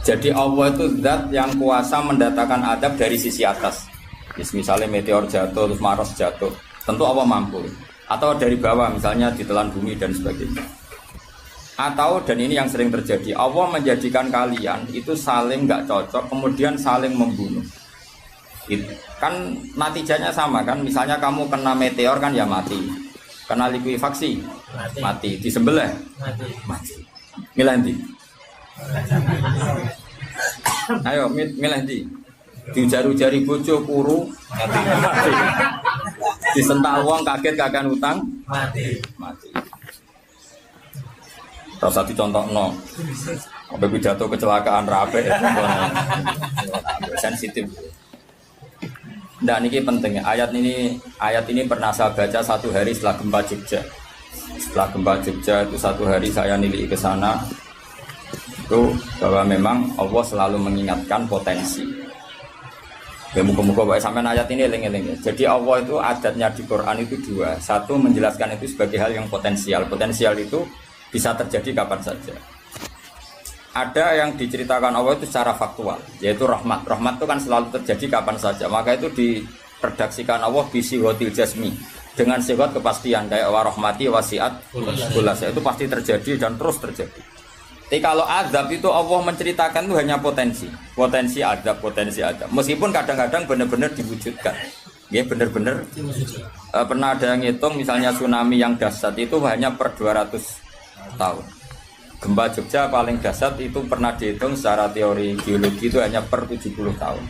Jadi Allah itu zat yang kuasa mendatangkan adab dari sisi atas. Misalnya meteor jatuh, terus Mars jatuh, tentu Allah mampu. Atau dari bawah, misalnya ditelan bumi dan sebagainya. Atau, dan ini yang sering terjadi, Allah menjadikan kalian itu saling nggak cocok, kemudian saling membunuh. Itu kan natijanya sama kan, misalnya kamu kena meteor kan ya mati, kena likuifaksi mati, disembelih mati. Milih ndi? Ayo milih ndi? Diujar-ujari bojo kuru mati. Disentak wong kaget kakan utang mati. Rasa dicontohno. Sampai pidato kecelakaan rape sensitif. Nah ini penting. Ayat ini pernah saya baca satu hari setelah gempa Jogja. Setelah gempa Jogja itu satu hari saya nilai ke sana. Itu bahwa memang Allah selalu mengingatkan potensi. Ya muka-muka sampai ayat ini eling-eling. Jadi Allah itu adatnya di Quran itu dua. Satu menjelaskan itu sebagai hal yang potensial. Potensial itu bisa terjadi kapan saja. Ada yang diceritakan Allah itu secara faktual, yaitu rahmat. Rahmat itu kan selalu terjadi kapan saja. Maka itu diredaksikan Allah bisihotil jasmi, dengan sifat kepastian kayak warahmati wasiat kulas. Itu pasti terjadi dan terus terjadi. Tapi kalau azab itu Allah menceritakan itu hanya potensi azab. Meskipun kadang-kadang benar-benar diwujudkan. Ya benar-benar pernah ada yang ngitung misalnya tsunami yang dahsyat itu hanya per 200 tahun. Gempa Jogja paling dahsyat itu pernah dihitung secara teori geologi itu hanya per 70 tahun.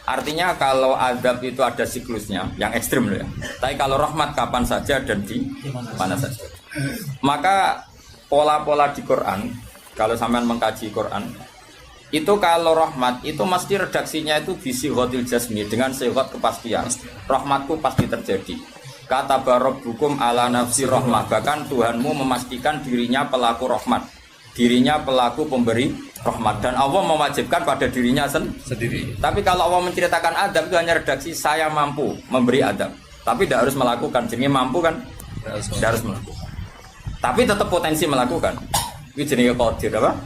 Artinya kalau azab itu ada siklusnya yang ekstrim loh ya. Tapi kalau rahmat kapan saja dan di mana saja. Maka pola-pola di Quran, kalau sampean mengkaji Quran, itu kalau rahmat itu mesti redaksinya itu bisihotil jasmi, dengan sifat kepastian. Rahmatku pasti terjadi. Kata barabbukum ala nafsi rahmah, bahkan Tuhanmu memastikan dirinya pelaku rahmat, dirinya pelaku pemberi rahmat, dan Allah mewajibkan pada dirinya sendiri. Tapi kalau Allah menceritakan adab itu hanya redaksi saya mampu memberi adab, tapi tidak harus melakukan. Jadi mampu kan tidak harus melakukan, tapi tetap potensi melakukan. Itu jenis qadir apa?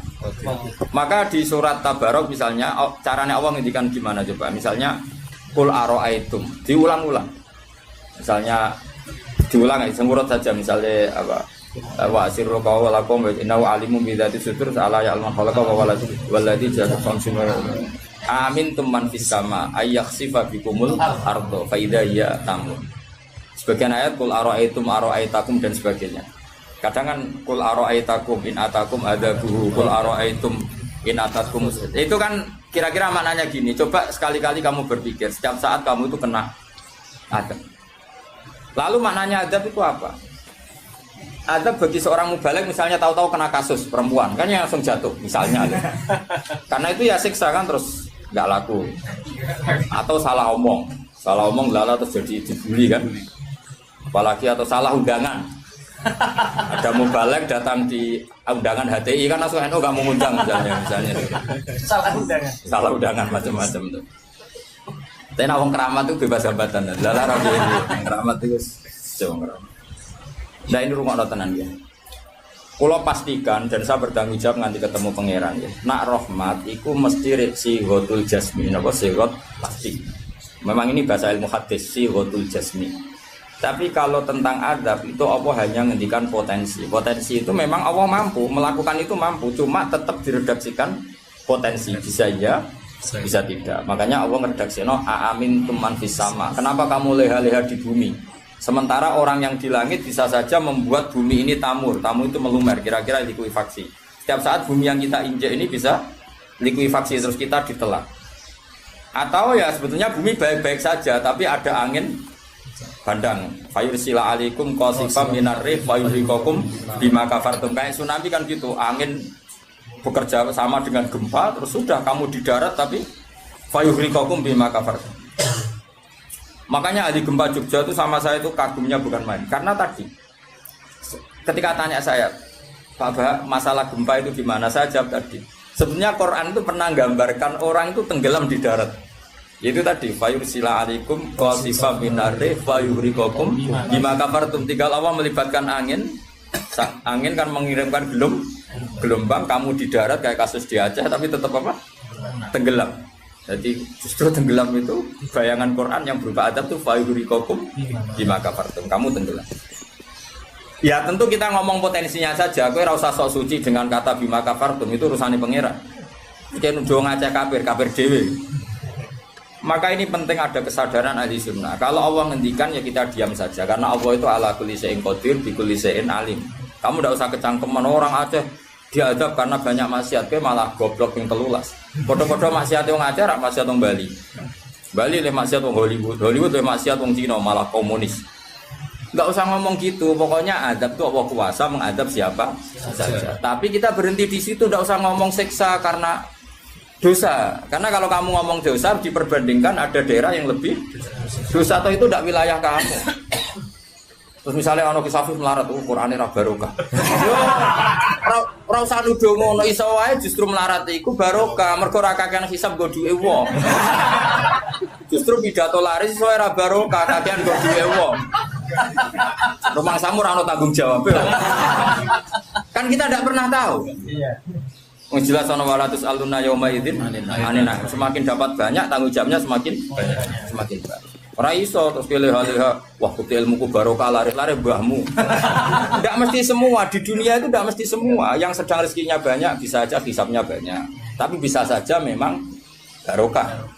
Maka di surat Tabarok misalnya caranya Allah ngendikan gimana coba? Misalnya qul aro'aitum, diulang-ulang. Misalnya diulang aja, sengurut saja misalnya apa? Wa asirru qawlakum wa innahu alimun bi dzati sudur ala ya'lamu khalaqa wa walladzi ja'ala samsuma. Amin man fis sama ayakhsifa bikumul ardo fa idza hiya tamun. Sebagian ayat qul aro'aitakum dan sebagainya. Kadang kan qul aro'aitakum in atakum adzabuhu qul aro'aitum in atakum. Itu kan kira-kira maknanya gini. Coba sekali-kali kamu berpikir setiap saat kamu itu kena adab. Lalu maknanya adab itu apa? Adab bagi seorang mubaligh misalnya tahu-tahu kena kasus perempuan, kan yang langsung jatuh misalnya. Karena itu ya siksa kan terus nggak laku. Atau salah omong lala terus jadi dibully kan. Apalagi atau salah undangan. Ada mubaligh datang di undangan HTI kan langsung NU nggak mau ngundang misalnya. Salah undangan macam-macam tuh. Tapi nak wong keramat itu bebas hambatan. Lala rapi keramat itu jauh keramat. Nah ini rumah tenan ya. Kalau pastikan dan saya bertanggung jawab nanti ketemu pangeran ya. Nak rahmat itu mesti sighatul jasmi, apa sighat pasti. Memang ini bahasa ilmu hadis sighatul jasmi. Tapi kalau tentang adab itu Allah hanya ngendikan potensi. Potensi itu memang Allah mampu melakukan itu mampu, cuma tetap diredaksikan potensi bisa ya. Bisa tidak, makanya Allah ngeredaksino aamin tuman fis sama. Kenapa kamu leha-leha di bumi? Sementara orang yang di langit bisa saja membuat bumi ini tamur itu melumer, kira-kira likuifaksi. Setiap saat bumi yang kita injak ini bisa likuifaksi terus kita ditelan. Atau ya sebetulnya bumi baik-baik saja, tapi ada angin bandang. Fayursila alaikum qasifam minar rih fayurikakum bima kafartum. Kayak tsunami kan gitu, angin bekerja sama dengan gempa, terus sudah kamu di darat tapi fayuhrikakum bima kafartum. Makanya ahli gempa Jogja itu sama saya itu kagumnya bukan main. Karena tadi ketika tanya saya, Pak Bah, masalah gempa itu gimana? Saya jawab tadi, sebenarnya Quran itu pernah gambarkan orang itu tenggelam di darat. Itu tadi fayursila alaikum qasifam minar rih fayuhrikakum bima kafartum. Tinggal Allah melibatkan angin Angin kan mengirimkan gelombang, kamu di darat kayak kasus di Aceh, tapi tetap apa? Tenggelam. Jadi justru tenggelam itu bayangan Quran yang berupa adab tuh fayurikokum bima kafartum, kamu tenggelam. Ya tentu kita ngomong potensinya saja. Kowe ora usah sok suci dengan kata bima kafartum, itu urusane pangeran. Iki nuduh ngajak kafir dhewe. Maka ini penting ada kesadaran ahli sunnah. Kalau Allah ngendikan ya kita diam saja, karena Allah itu ala kulli syai'in qadir bi kulli syai'in alim. Kamu tidak usah kecangkeman orang Aceh diadab karena banyak maksiat, ke malah goblok yang telulas. Podo-podo maksiat yang Aceh, rak maksiat yang Bali. Bali le maksiat yang Hollywood, Hollywood le maksiat yang Cina, malah komunis. Enggak usah ngomong gitu. Pokoknya adab itu Allah kuasa mengadab siapa saja. Tapi kita berhenti di situ, tidak usah ngomong siksa karena dosa. Karena kalau kamu ngomong dosa diperbandingkan ada daerah yang lebih dosa atau itu tidak wilayah kamu. Terus misalnya ono kisah melarat, Qur'ane ra barokah. Yo ora usah nuduh ngono, iso wae justru melarat iku barokah, mergo ra kakean hisab go duwe wong. Justru pidato laris iso ora barokah, kakean go duwe wong. Rumah samu ora ono tanggung jawab. Kan kita tidak pernah tahu. Iya. Jelas ana walatus aluna yauma idzin anina. Semakin dapat banyak tanggung jawabnya semakin banyak. Ora iso terus pilih-pilih wah kuti ilmuku barokah lari-lari mbahmu. Enggak mesti semua di dunia itu enggak mesti semua. Yang sedang rezekinya banyak bisa saja hisabnya banyak. Tapi bisa saja memang barokah.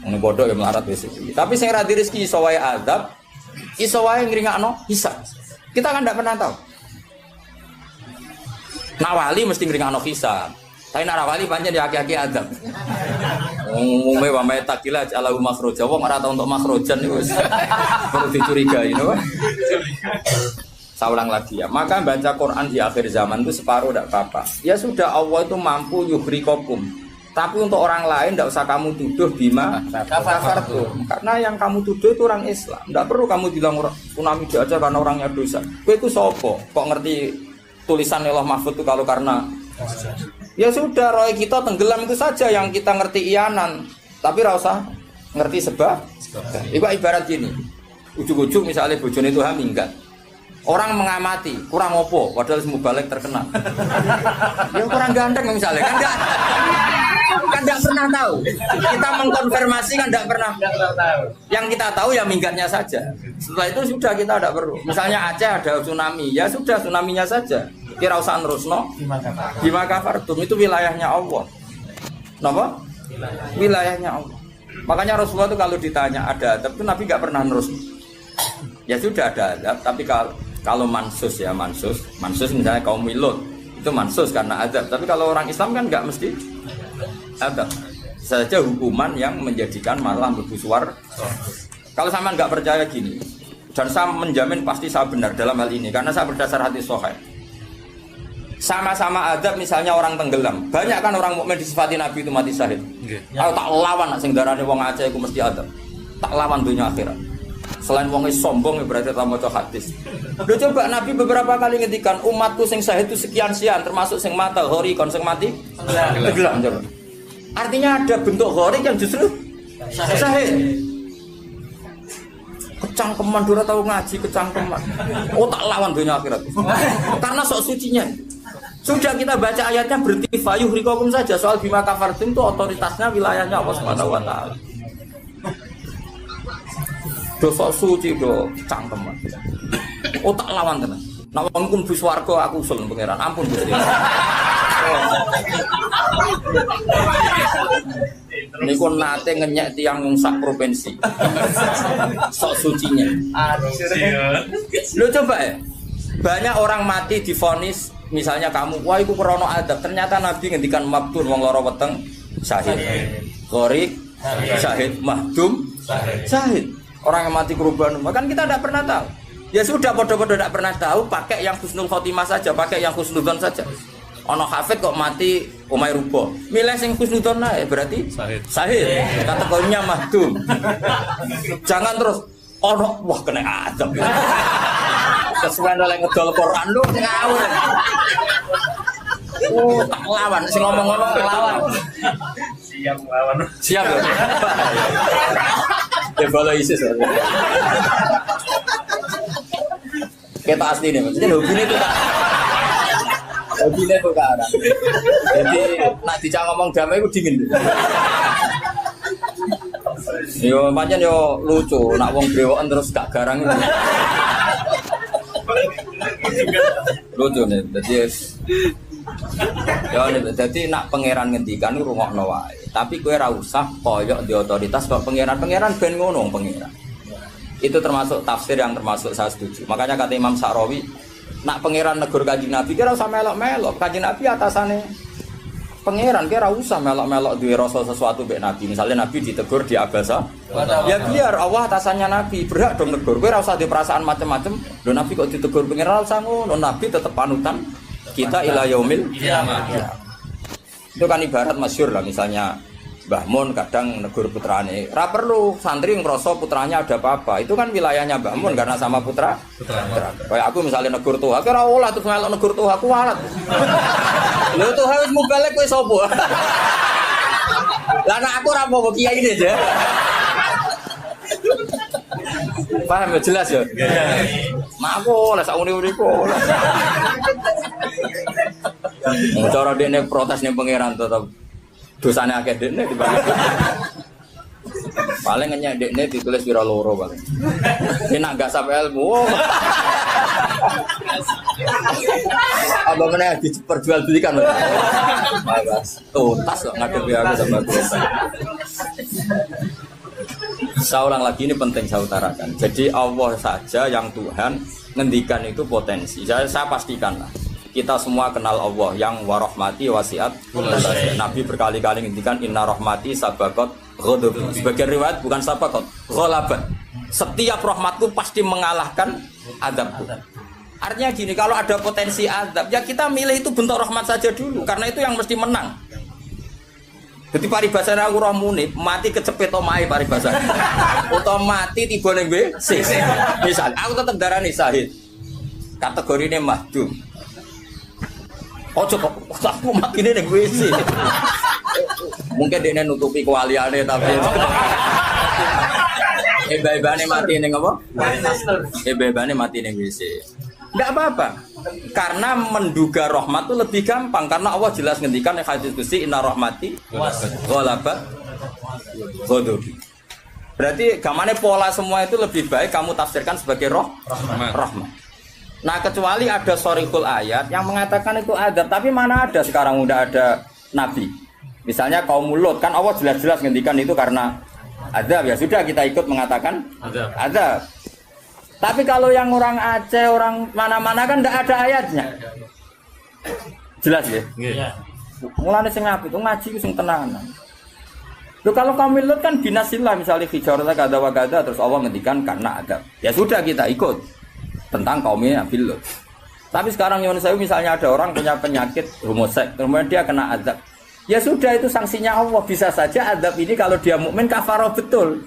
Wong bodoh ya melarat wis iki. Tapi sing ra di rezeki iso wae azab, iso wae ngringakno hisab. Kita kan enggak pernah tahu. Nawali mesti ngringakno hisab. Tapi nak wali pancen ya aki-aki adab. Umume wa may takila ala makhraja wong ora tau untuk makhrajan niku wis perlu dicurigai napa. Saulang lagi ya. Maka baca Quran di akhir zaman itu separuh tidak apa-apa. Ya sudah Allah itu mampu yuhrikokum. Tapi untuk orang lain tidak usah kamu tuduh bima kafartum. Karena yang kamu tuduh itu orang Islam. Tidak perlu kamu bilang tsunami aja karena orangnya dosa. Kowe itu sopo? Kok ngerti tulisan Allah Mahfud itu kalau karena ya sudah, roh kita tenggelam itu saja yang kita ngerti iyanan. Tapi rasa ngerti sebab. Itu ibarat gini. Ujuk-ujuk misalnya bojone itu minggat. Orang mengamati, kurang opo, padahal semua balik terkenal. Ya kurang ganteng misalnya, kan enggak pernah tahu. Kita mengkonfirmasi kan enggak pernah tahu. Yang kita tahu ya minggatnya saja. Setelah itu sudah kita tidak perlu. Misalnya Aceh ada tsunami, ya sudah tsunaminya saja. Kira usah nerusno bima kafartum itu wilayahnya Allah. Napa? Wilayahnya Allah. Makanya Rasulullah itu kalau ditanya ada adab itu Nabi enggak pernah nerus. Ya sudah ada adab, tapi kalau mansus ya mansus misalnya kaum Lut itu mansus karena adab. Tapi kalau orang Islam kan enggak mesti adab. Saja hukuman yang menjadikan malah mlebu swarga. Kalau sama enggak percaya gini, dan saya menjamin pasti saya benar dalam hal ini karena saya berdasar hadis sahih. Sama-sama adab misalnya orang tenggelam. Banyak kan orang mukmin disifati Nabi itu mati syahid. Kalau tak lawan sing darane wong Aceh iku mesti adab. Tak lawan dunia akhirat. Selain wong sombong berarti tak maca hadis. Lho coba Nabi beberapa kali ngendikan umatku sing syahid itu sekian-sekian termasuk sing mata hori kon sing mati tenggelam coba. Artinya ada bentuk hori yang justru syahid. Kecangkeman dora tahu ngaji kecangkeman. Oh tak lawan dunia akhirat. Karena sok sucinya. Sudah kita baca ayatnya berarti fayuhrikokum saja. Soal bima kafartum itu otoritasnya wilayahnya Allah Subhanahu wa taala. Dosa suci do cangkeman. Oh tak lawan tenan. Nek wong ku mlebu swarga aku usul pangeran. Ampun Gusti. Niku nate ngenyek tiyang sak provinsi. Sok sucinya. Lo coba ya. Banyak orang mati divonis misalnya kamu, wah itu krono adab. Ternyata Nabi ngendikan mabdur wong lara weteng syahid. Gharik syahid, mahdum syahid. Orang yang mati korban, kan kita tidak pernah tahu. Ya sudah bodoh-bodoh tidak pernah tahu, pakai yang husnul khotimah saja, pakai yang husnudzon saja. Ono hafid kok mati umay rubo. Milih sing husnudzon ae berarti syahid. Kategorinya mahdum. Jangan terus ono wah kena adab. Kesuwen oleh ngedol Quran lu ngawur. Oh, tak lawan sing ngomong-ngomong lawan. Siap lawan. Siap ya. Ya bala ISIS. Kita asli nih, maksudnya hobinya itu kan. Hobinya itu kan. Jadi nak dicak ngomong damai itu dingin. Yo pancen yo lucu, nak wong brewoken terus gak garang. Lucu nih, jadi nak pangeran ngendikan rungokno wae. Tapi kowe ora usah koyok di otoritas kok pangeran ben ngono pangeran. Itu termasuk tafsir yang termasuk saya setuju. Makanya kata Imam Sa'rawi, nak pangeran negur Kanjeng Nabi kira usah melok-melok. Kanjeng Nabi atasane pangeran kira usah melok-melok duwe rasa sesuatu mbek Nabi. Misalnya Nabi ditegur di Abasa, ya biar Allah atasannya Nabi, berhak dong negur. Kowe ora usah di perasaan macam-macam. Lho Nabi kok ditegur pangeran usah ngono. Nabi tetep panutan kita ila yaumil kiamah. Itu kan ibarat masyhur lah, misalnya Mbah Mun kadang negur putrane. Ora perlu santri ngrasa putranya ada apa-apa. Itu kan wilayahnya Mbah Mun karena sama putra. Kayak aku misalnya negur Tuhan, ora oleh terus melok negur Tuhan aku walat. Lho Tuhan wis mubalek kowe sapa? Lah nek aku ora mau kiai ini aja. Paham ya jelas ya? Mak aku oleh sak uni-uniku. Cara dene protes ning pangeran tetep dosane akeh dekne dibanding. Paling ngenyek dekne ditulis pira loro paling. Enak gak sampe ilmu. Apa meneh diperjualbelikan. Bagus. Tuntas kok ngadepi aku sama dosa. Saya ulang lagi ini penting saya utarakan. Jadi Allah saja yang Tuhan ngendikan itu potensi. Saya pastikan lah. Kita semua kenal Allah yang warahmati wasiat. Nabi berkali-kali ngendikan inna rahmati sabaqat ghadab. Sebagian riwayat bukan sabaqat, ghalabat. Setiap rahmatku pasti mengalahkan azabku. Artinya gini, kalau ada potensi azab, ya kita milih itu bentuk rahmat saja dulu karena itu yang mesti menang. Jadi paribasane aku roh munib, mati kecepet omahe paribasane. Utawa mati tiba ning WC. Misal aku tetep darani syahid. Kategorine mahdum. Ojo kok aku makine ning WC. Mungkin dia nutupi kewaliane tapi ebane mati ning apa? Ebane mati ning WC. Enggak apa-apa. Karena menduga rahmat itu lebih gampang karena Allah jelas ngendikan ning hadis qudsi inna rahmati ghalabat ghadabi. Berarti gamane pola semua itu lebih baik kamu tafsirkan sebagai rahmat. Nah kecuali ada sorikul ayat yang mengatakan itu adab, tapi mana ada sekarang udah ada nabi. Misalnya kaum Lut kan Allah jelas-jelas ngendikan itu karena adab, ya sudah kita ikut mengatakan adab. Tapi kalau yang orang Aceh, orang mana-mana kan tidak ada ayatnya. Jelas ya? Iya. Mulane sing apik itu ngaji sing tenanan. Loh kalau kaum Lut kan binasillah misalnya hijarah kada wa kada terus Allah ngendikan karena adab. Ya sudah kita ikut tentang kaumnya Nabi Lut. Tapi sekarang Yunus saya misalnya ada orang punya penyakit homoseks, kemudian dia kena azab. Ya sudah itu sanksinya Allah. Bisa saja azab ini kalau dia mukmin kafarah betul.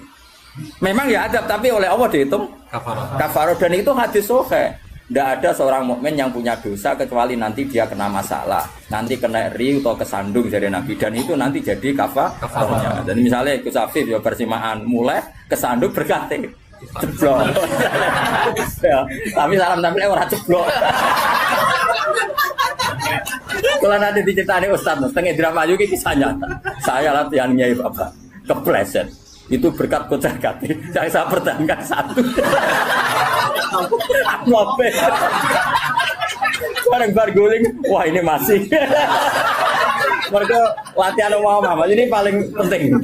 Memang ya azab tapi oleh Allah dihitung kafarah dan itu hadis sahih. Tidak ada seorang mukmin yang punya dosa kecuali nanti dia kena masalah, nanti kena ri atau kesandung dari Nabi dan itu nanti jadi kafarahnya. Dan misalnya Gus Afif ya persimaan mulai kesandung berkati. Ceblok. Ya, tapi salam tampil ora ceblok. Kalau nanti diceritani Ustaz, setengah drama juga kisah nyata. Saya latihan Nyai Bapak, kepleset. Itu berkat kocar kati. Saya pertahankan satu. Ngope. Bareng bar guling, wah ini masih. Mereka latihan Mama, ini paling penting.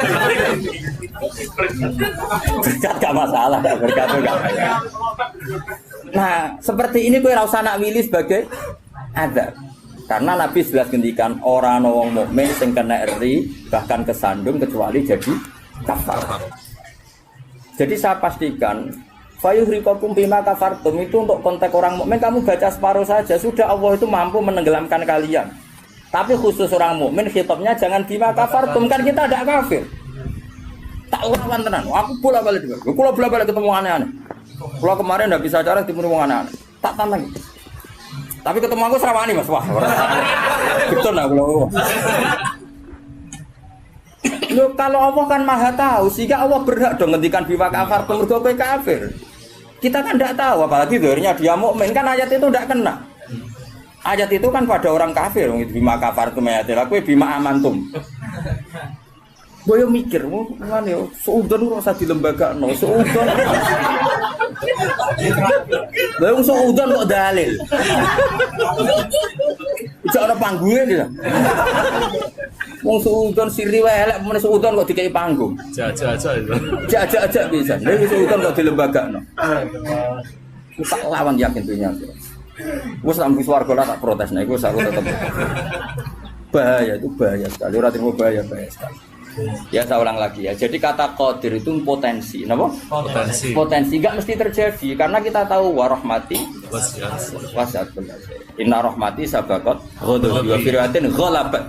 Berkat gak masalah, berkat itu gak masalah. Nah, seperti ini kowe ora usah nak milih sebagai adab. Karena Nabi jelas ngendikan orang wong mukmin sing kena ri bahkan kesandung kecuali jadi kafar. Jadi saya pastikan fayuhriqakum bima kafartum itu untuk konteks orang mukmin kamu baca separuh saja sudah Allah itu mampu menenggelamkan kalian. Tapi khusus orang mukmin khitabnya jangan bima kafartum kan kita tidak kafir. Tak lawan tenan. Aku bola-balik juga. Kalau bola-balik ketemu aneh-aneh. Kalau kemarin enggak bisa cara ketemu wong aneh-aneh. Tak tantang. Tapi ketemu aku serawani Mas. Wah. Betul enggak kalau. Loh, kalau Allah kan Maha tahu, sehingga Allah berhak dong ngendikan bima kafartum mergo kowe kafir. Kita kan tidak tahu, apalagi dohirnya dia mukmin kan ayat itu tidak kena. Ayat itu kan pada orang kafir, bima kafartum ayatil, aku bima amantum. Gue yang mikir, mana ya, seudon kok usah di lembaga, no, seudon. Gue seudon kok dalil. Bisa ada panggungnya dia. Wong seudon siri welek, mana seudon kok dikai panggung. Jajak aja bisa. Dia seudon kok di lembaga, no. Tak lawan yakin tuhnya. Gue sampai suarga lah tak protes, nah gue aku tetap bahaya itu bahaya sekali. Orang terima bahaya sekali. Ya saya ulang lagi ya. Jadi kata qadir itu potensi, kenapa? Potensi nggak mesti terjadi karena kita tahu warahmati wasiat. Inna rahmati sabaqat ghadabi wa firyatin ghalabat.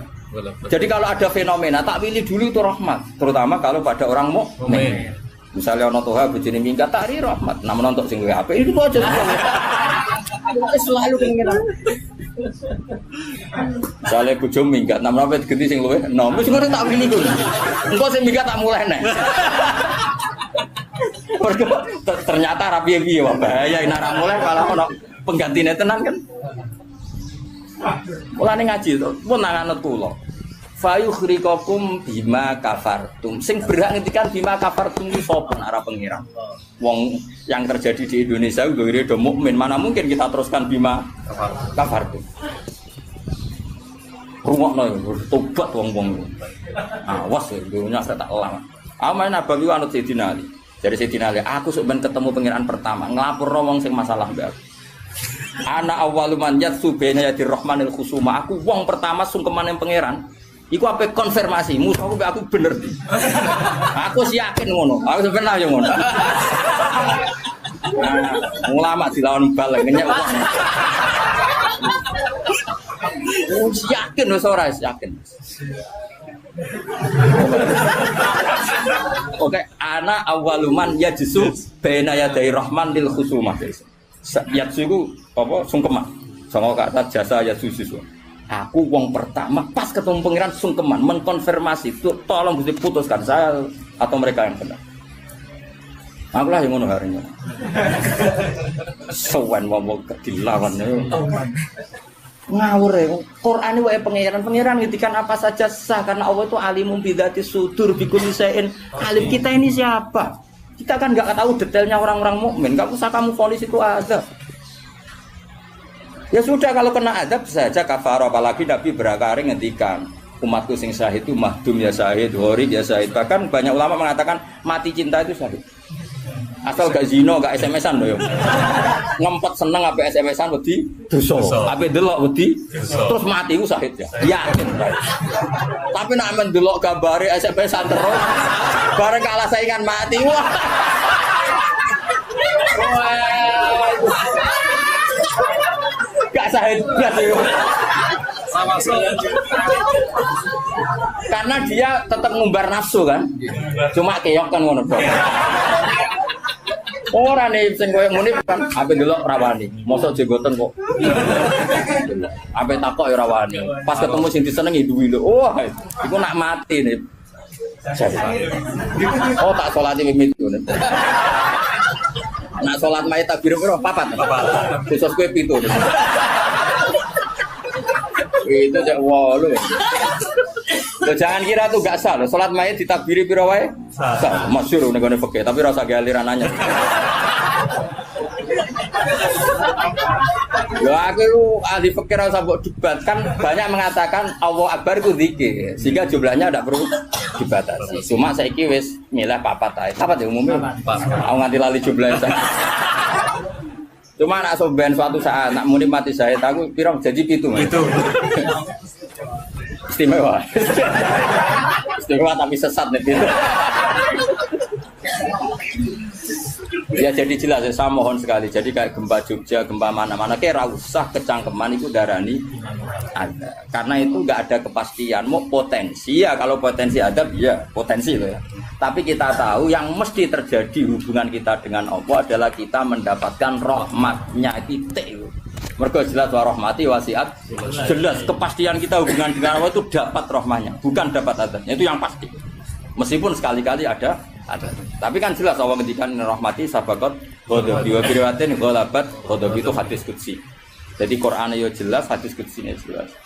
Jadi kalau ada fenomena tak pilih dulu itu rahmat, terutama kalau pada orang mukmin. Misalnya ono toha bojone minggat tari rahmat, namun untuk sing apa itu aja. Selalu pengen. Misalnya bojo minggat, namun apa diganti sing luwih, nom wis ngono tak pilih ku. Engko sing minggat tak mulai nek. Ternyata rapi piye wae bahaya nek ora mulai malah ono penggantine tenan kan. Mulane ngaji to, pun nang anut kula. Fayukhrikakum bima kafartum. Sing berhak ngendikan bima kafartum iki sapa arah pengira. Wong yang terjadi di Indonesia udah do mukmin, mana mungkin kita teruskan bima kafartum. Rungokno tobat wong-wong. Awas ya dunya tak elang. Aman Nabawi anut Sayyidina Ali. Dari Sayyidina Ali, aku sok ben ketemu pengiran pertama, nglapurno wong sing masalah mbak. Ana awwalu man yatsu baina yadir rahmanil khusuma. Aku wong pertama sungkeman yang pangeran. Iku apa konfirmasi musuh aku bener di. Aku sih yakin ngono. Aku sebenarnya yo ngono. Ulama dilawan bal ngenyek. Yakin wis ora yakin. Oke, ana awaluman yajsu baina yaday rahman lil khusumah. Yajsu iku apa sungkeman. Songo kata jasa yajsu. Aku wong pertama pas ketemu pangeran sungkeman mengkonfirmasi itu tolong Gusti putuskan saya atau mereka yang benar. Aku lah yang ngono harinya. Sowan wong dilawan ngawur ya. Quran wae pangeran ngitikan apa saja sah karena Allah itu alimum bidzati sudur bikulli syai'in. Alim kita ini siapa? Kita kan enggak tahu detailnya orang-orang mukmin. Enggak usah kamu vonis itu azab. Ya sudah kalau kena azab saja kafar, apalagi Nabi berakari ngendikan umatku sing syahid itu mahdum ya syahid, gharib ya syahid. Bahkan banyak ulama mengatakan mati cinta itu syahid. Asal gak zina, gak SMS-an lho yo. Ngempet seneng ape SMS-an wedi dosa. Ape delok wedi terus mati ku syahid ya. Yakin. Tapi nek men delok gambare SMS-an terus bareng kalah saingan mati. Wah. Gak syahid blas yo. Sama saya. Karena dia tetap ngumbar nafsu kan. Cuma keok kan ngono. Ora nih sing koyo muni kan ape delok rawani. Mosok jenggoten kok. Ape takok ya rawani. Pas ketemu sing disenengi duwi lho. Wah, iku nak mati nih. Oh tak salati mimit ngono. Nak salat mayit takbir piro? Papat. Khusus kowe 7. Itu jak 8. Loh, jangan kira tuh gak sah loh. Salat mayit ditakbiri piro wae? Sah. Masyhur ning gone fikih, tapi rasa galiran anyar. Loh aku ahli fikih rasa mbok debat kan banyak mengatakan Allah Akbar itu zikir sehingga jumlahnya tidak perlu dibatasi. Cuma saiki wis milih papat ae. Papat ya umumnya. Aku nganti lali jumlahnya. Cuma nak soben suatu saat nak muni mati saya aku piro jadi 7. Itu. Istimewa. Istimewa tapi sesat nih itu. Ya jadi jelas ya, saya mohon sekali. Jadi kayak gempa Jogja, gempa mana-mana kayak usah kecangkeman itu darani ada. Karena itu nggak ada kepastian. Mau potensi ya, kalau potensi ada ya potensi itu ya. Tapi kita tahu yang mesti terjadi hubungan kita dengan Allah adalah kita mendapatkan rahmatnya titik. Mergo jelas wa rahmati wasiat. Jelas kepastian kita hubungan dengan Allah itu dapat rahmanya, bukan dapat adabnya. Itu yang pasti. Meskipun sekali-kali ada. Tapi kan jelas Allah ngendikan rahmati sabaqat Ghadabi wa biriwatin ghalabat ghadabi itu hadis qudsi. Jadi Quran yo jelas, hadis qudsi jelas.